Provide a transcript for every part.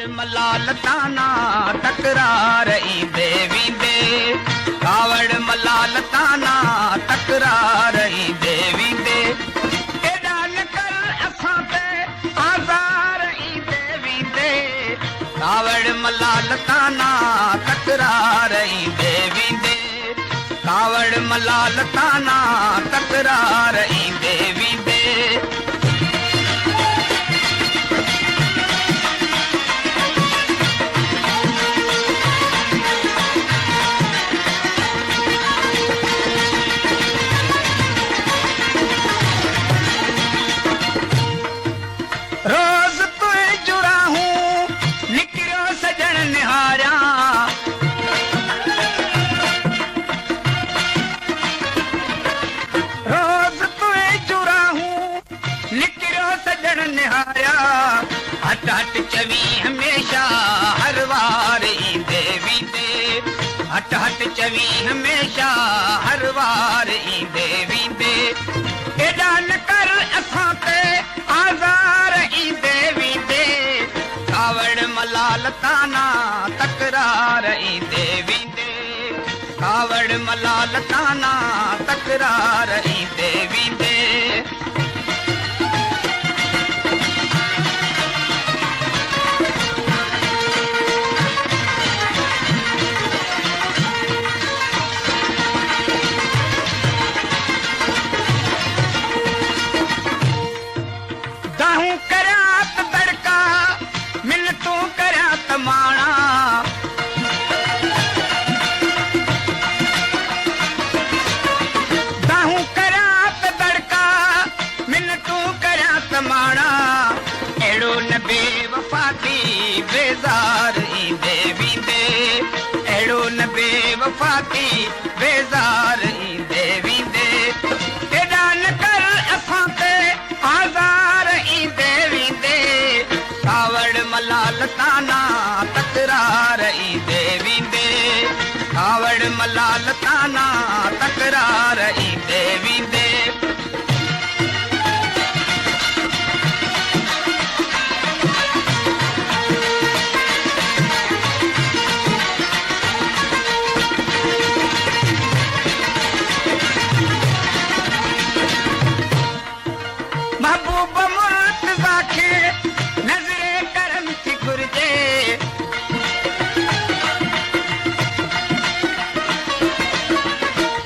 कावड़ मलाल ताना तकरार ई देवी दे, कावड़ मलाल ताना तकरार ई देवी दे, एडा न कर असां ते आज़ार ई देवी दे, कावड़ मलाल ताना तकरार ई देवी दे, कावड़ मलाल ताना तकरार ई देवी दे। रोज़ तुए जुड़ा हूँ निकिरो सजण निहारिया, रोज़ तुए जुड़ा हूँ निकिरो सजण निहारिया, हट हट चवी हमेशा हर वार ई देवी दे, हट हट चवी हमेशा हर वार ई देवी दे, एडा न कर असां ते आज़ार ई देवी दे, कावड़ मलाल ताना तकरार ई देवी दे, कावड़ मलाल ताना तकरार ई देवी दे। दाहूं करात तड़का मिन्नतूं करात माणा, दाहूं करात तड़का मिन्नतूं करात माणा, अहिड़ो न बेवफा थी बेज़ार ई देवी दे, अहिड़ो न बेवफा थी बेज़ार ई देवी दे, एॾा न कर असां ते आज़ार ई देवी दे, कावड़ मलाल ताना तकरार ई देवी दे, कावड़ मलाल ताना तकरार ई देवी दे। महबूब मुर्तज़ा खे नज़रे करम थी घुर्जे,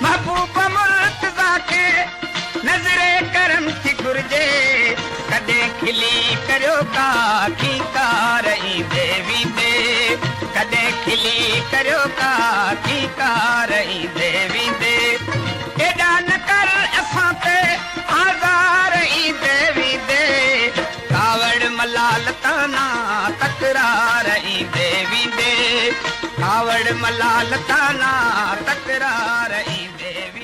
महबूब मुर्तज़ा खे नज़रे करम थी घुर्जे, कॾहिं खिली करियो का कार ई देवी दे, कॾहिं खिली करियो का कार ई देवी दे, एॾा न कर असां ते आज़ार ई देवी दे, कावड़ मलाल ताना तकरार ई देवी दे, कावड़ मलाल ताना तकरार ई देवी